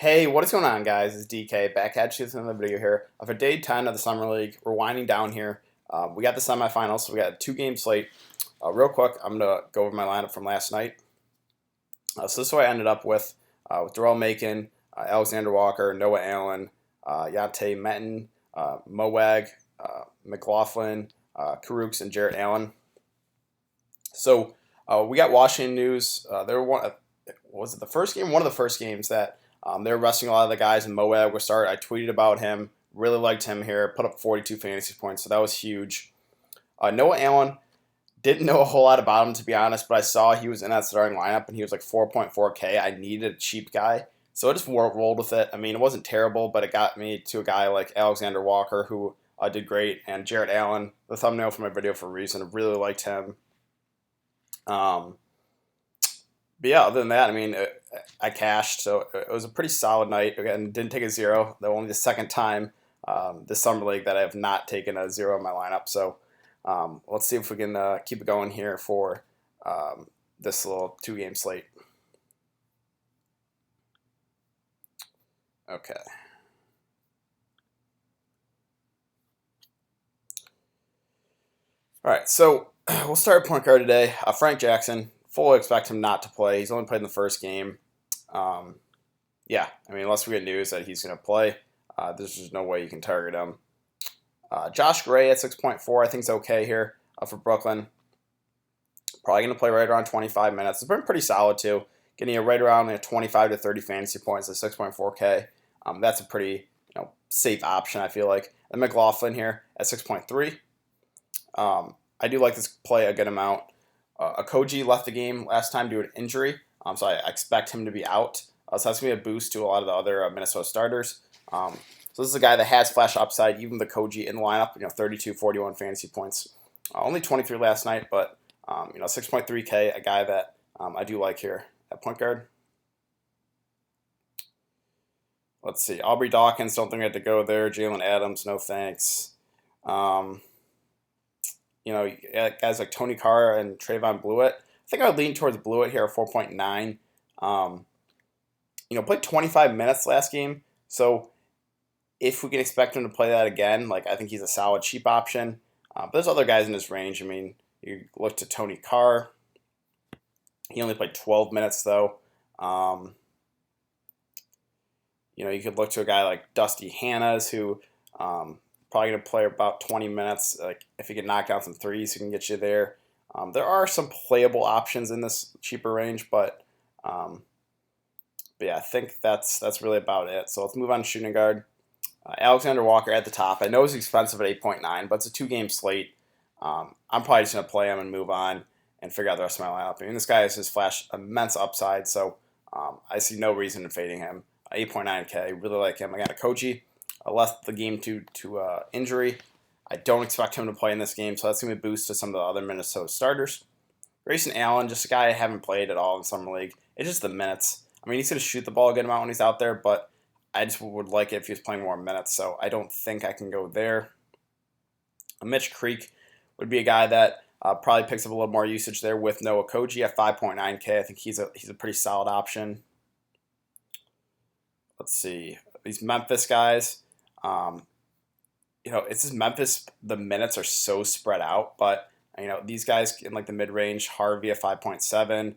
Hey, what is going on, guys? It's DK back at you with another video here of a day 10 of the Summer League. We're winding down here. We got the semifinals, so we got a 2-game slate. Real quick, I'm going to go over my lineup from last night. So this is what I ended up with Darrell Macon, Alexander Walker, Noah Allen, Yante Metten, Moag, McLaughlin, Karooks, and Jarrett Allen. So we got Washington news. Was it the first game? One of the first games that they were resting a lot of the guys, and Moab would start. I tweeted about him. Really liked him here. Put up 42 fantasy points, so that was huge. Noah Allen, didn't know a whole lot about him, to be honest, but I saw he was in that starting lineup, and he was like 4.4K. I needed a cheap guy, so I just rolled with it. I mean, it wasn't terrible, but it got me to a guy like Alexander Walker, who did great, and Jarrett Allen, the thumbnail for my video for a reason. I really liked him. But yeah, other than that, I mean, I cashed, so it was a pretty solid night. Again, didn't take a zero. That was only the second time this Summer League that I have not taken a zero in my lineup. So let's see if we can keep it going here for this little 2-game slate. Okay. All right, so we'll start at point guard today. Frank Jackson. Fully expect him not to play. He's only played in the first game. Yeah, I mean, unless we get news that he's going to play, there's just no way you can target him. Josh Gray at 6.4, I think is okay here for Brooklyn. Probably going to play right around 25 minutes. It's been pretty solid too. Getting right around 25 to 30 fantasy points at 6.4K. That's a pretty safe option, I feel like. And McLaughlin here at 6.3. I do like this play a good amount. Akoji left the game last time due to an injury, so I expect him to be out. So that's going to be a boost to a lot of the other Minnesota starters. So this is a guy that has flash upside, even with Akoji in the lineup, 32, 41 fantasy points. Only 23 last night, but 6.3K, a guy that I do like here at point guard. Let's see, Aubrey Dawkins, don't think I had to go there. Jalen Adams, no thanks. Guys like Tony CARR and Trayvon Blewett. I think I would lean towards Blewett here at 4.9. Played 25 minutes last game, so if we can expect him to play that again, I think he's a solid cheap option. But there's other guys in this range. I mean, you look to Tony CARR. He only played 12 minutes though. You could look to a guy like Dusty Hannas, who probably going to play about 20 minutes. If he can knock down some threes, he can get you there. There are some playable options in this cheaper range, but yeah, I think that's really about it. So let's move on to shooting guard. Alexander Walker at the top. I know it's expensive at 8.9, but it's a 2-game slate. I'm probably just going to play him and move on and figure out the rest of my lineup. I mean, this guy has his flash immense upside, so I see no reason in fading him. 8.9K, really like him. I got a Koji. I left the game to injury. I don't expect him to play in this game, so that's going to be a boost to some of the other Minnesota starters. Grayson Allen, just a guy I haven't played at all in Summer League. It's just the minutes. I mean, he's going to shoot the ball a good amount when he's out there, but I just would like it if he was playing more minutes, so I don't think I can go there. Mitch Creek would be a guy that probably picks up a little more usage there with Noah Koji at 5.9K. I think he's a pretty solid option. Let's see. These Memphis guys. It's just Memphis, the minutes are so spread out, but these guys in the mid-range, Harvey at 5.7,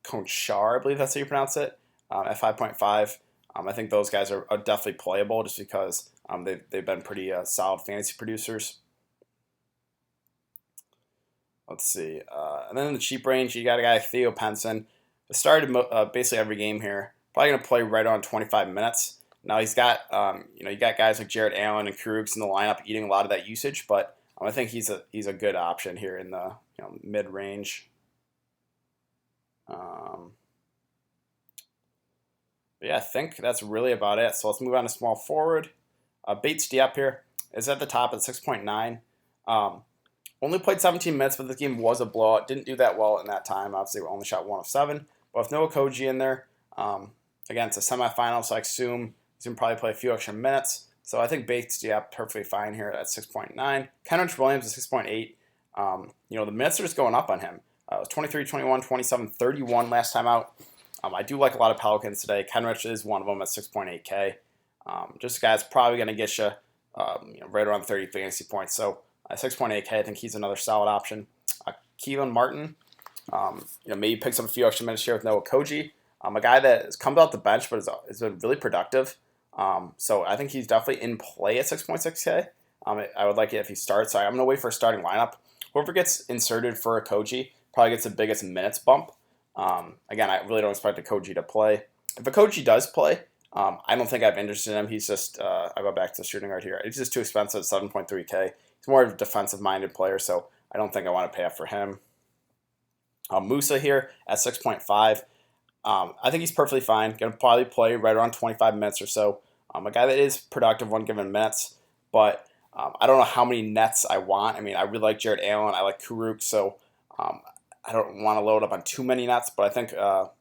Conchar, I believe that's how you pronounce it, at 5.5. I think those guys are definitely playable just because they've been pretty solid fantasy producers. Let's see. And then in the cheap range, you got a guy, Theo Penson. Started basically every game here. Probably going to play right on 25 minutes. Now he's got, you got guys like Jarrett Allen and Karooks in the lineup eating a lot of that usage, but I think he's a good option here in the mid range. Yeah, I think that's really about it. So let's move on to small forward. Bates Diop here is at the top at 6.9. Only played 17 minutes, but this game was a blowout. Didn't do that well in that time. Obviously, we only shot 1 of 7. But with Noah Koji in there, again, it's a semifinal, so I assume he's going to probably play a few extra minutes. So I think Bates Diop perfectly fine here at 6.9. KENRICH Williams at 6.8. The minutes are just going up on him. It was 23, 21, 27, 31 last time out. I do like a lot of Pelicans today. KENRICH is one of them at 6.8K. Just a guy that's probably going to get you, right around 30 fantasy points. So at 6.8K, I think he's another solid option. Keelan Martin, maybe picks up a few extra minutes here with Noah Koji. A guy that has come off the bench but has been really productive. So I think he's definitely in play at 6.6K. I would like it if he starts. I'm going to wait for a starting lineup. Whoever gets inserted for a Koji probably gets the biggest minutes bump. Again, I really don't expect a Koji to play. If a Koji does play, I don't think I have interest in him. He's just, I go back to the shooting right here. It's just too expensive, 7.3K. He's more of a defensive-minded player, so I don't think I want to pay up for him. Musa here at 6.5. I think he's perfectly fine. Going to probably play right around 25 minutes or so. A guy that is productive when given minutes, but I don't know how many nets I want. I mean, I really like Jarrett Allen. I like KENRICH, so I don't want to load up on too many nets, but I think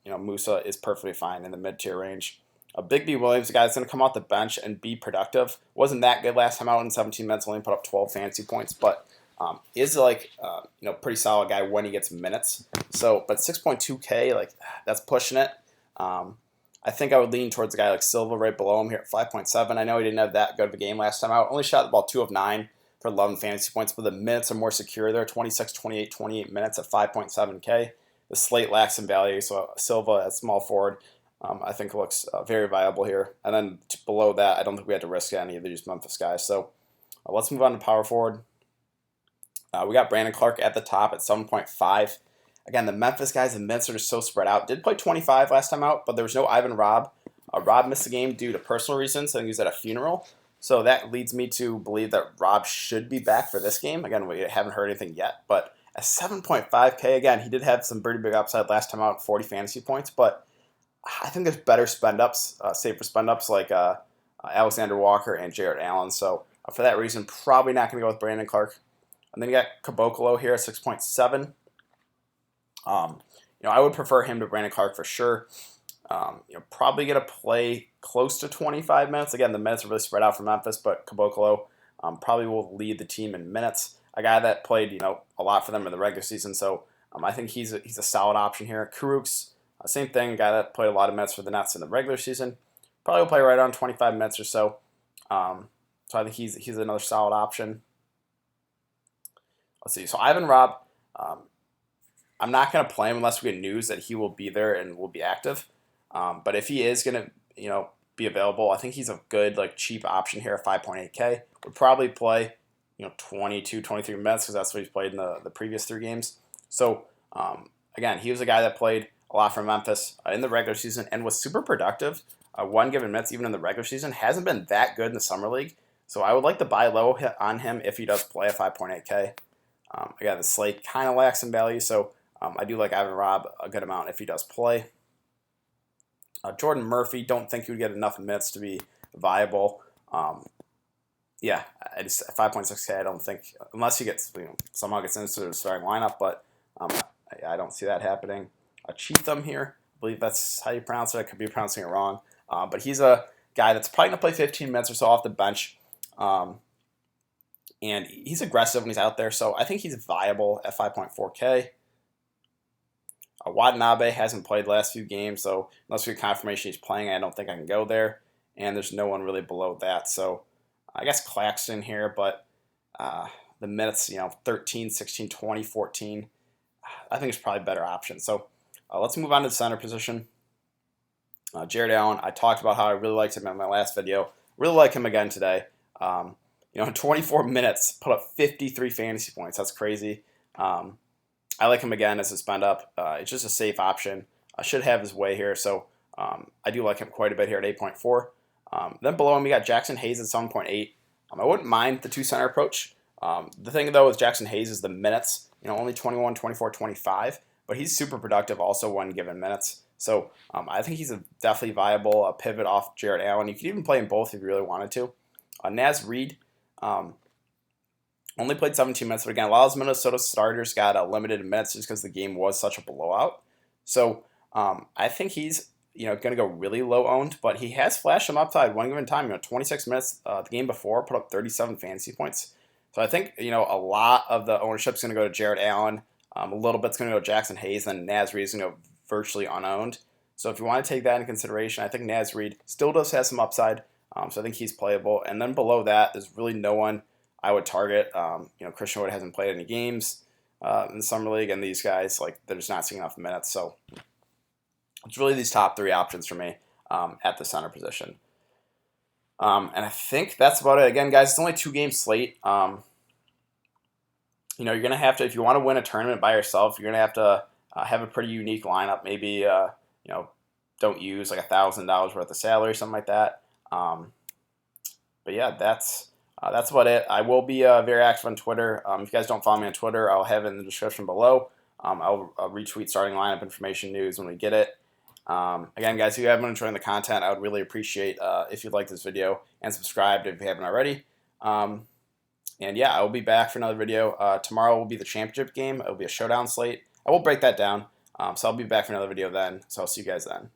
Musa is perfectly fine in the mid-tier range. Big B Williams, a guy that's going to come off the bench and be productive. Wasn't that good last time out in 17 minutes, only put up 12 fantasy points, but is like pretty solid guy when he gets minutes. So, but 6.2K, like that's pushing it. I think I would lean towards a guy like Silva right below him here at 5.7. I know he didn't have that good of a game last time out. Only shot the ball 2 of 9 for 11 fantasy points, but the minutes are more secure there. 26, 28, 28 minutes at 5.7K. The slate lacks some value, so Silva at small forward, I think looks very viable here. And then below that, I don't think we had to risk any of these Memphis guys. So let's move on to power forward. We got Brandon Clarke at the top at 7.5. Again, the Memphis guys, the minutes are just so spread out. Did play 25 last time out, but there was no Ivan RABB. RABB missed the game due to personal reasons. I think he was at a funeral. So that leads me to believe that RABB should be back for this game. Again, we haven't heard anything yet, but at 7.5K, again, he did have some pretty big upside last time out, 40 fantasy points, but I think there's better spend-ups, safer spend-ups like Alexander Walker and Jarrett Allen. So for that reason, probably not going to go with Brandon Clarke. And then you got CABOCLO here at 6.7. I would prefer him to Brandon Clarke for sure. Probably going to play close to 25 minutes. Again, the minutes are really spread out for Memphis, but CABOCLO probably will lead the team in minutes. A guy that played, a lot for them in the regular season, so I think he's a solid option here. KENRICH, same thing, a guy that played a lot of minutes for the Nets in the regular season. Probably will play right around 25 minutes or so. So I think he's another solid option. Let's see. So Ivan RABB, I'm not going to play him unless we get news that he will be there and will be active. But if he is going to, be available, I think he's a good, cheap option here at 5.8K. Would probably play, 22, 23 minutes because that's what he's played in the previous 3 games. So, again, he was a guy that played a lot for Memphis in the regular season and was super productive. 1 given minutes, even in the regular season, hasn't been that good in the summer league. So I would like to buy low on him if he does play at 5.8K. Again, the slate kind of lacks some value, so I do like Ivan RABB a good amount if he does play. Jordan Murphy, don't think he would get enough minutes to be viable. Yeah, I just 5.6K. I don't think unless he gets somehow gets into the starting lineup, but I don't see that happening. Cheatham here, I believe that's how you pronounce it. I could be pronouncing it wrong, but he's a guy that's probably gonna play 15 minutes or so off the bench. And he's aggressive when he's out there, so I think he's viable at 5.4K. Watanabe hasn't played the last few games, so unless we get confirmation he's playing, I don't think I can go there. And there's no one really below that, so I guess CLAXTON here, but the minutes, 13, 16, 20, 14, I think it's probably a better option. So let's move on to the center position. Jarrett Allen, I talked about how I really liked him in my last video. Really like him again today. In 24 minutes, put up 53 fantasy points. That's crazy. I like him again as a spend up. It's just a safe option. I should have his way here, so I do like him quite a bit here at 8.4. Then below him, we got Jackson Hayes at 7.8. I wouldn't mind the 2-center approach. The thing, though, with Jackson Hayes is the minutes. Only 21, 24, 25, but he's super productive also when given minutes. So I think he's definitely viable, a pivot off Jarrett Allen. You could even play in both if you really wanted to. Naz Reid, only played 17 minutes, but again, a lot of those Minnesota starters got limited minutes just because the game was such a blowout. So I think he's going to go really low owned, but he has flashed some upside one given time. 26 minutes the game before, put up 37 fantasy points. So I think a lot of the ownership is going to go to Jarrett Allen. A little bit's going to go to Jackson Hayes, and Naz Reid is going to go virtually unowned. So if you want to take that into consideration, I think Naz Reid still does have some upside. So I think he's playable. And then below that, there's really no one I would target. Christian Wood hasn't played any games in the summer league, and these guys, like, they're just not seeing enough minutes. So it's really these top 3 options for me at the center position. And I think that's about it. Again, guys, it's only 2-game slate. You're going to have to, if you want to win a tournament by yourself, you're going to have to have a pretty unique lineup. Maybe, don't use like $1,000 worth of salary or something like that. But yeah, that's about it. I will be very active on Twitter. If you guys don't follow me on Twitter, I'll have it in the description below. I'll retweet starting lineup information news when we get it. Again, guys, if you have been enjoying the content, I would really appreciate if you'd like this video and subscribe if you haven't already. And yeah, I will be back for another video. Tomorrow will be the championship game. It will be a showdown slate. I will break that down. So I'll be back for another video then. So I'll see you guys then.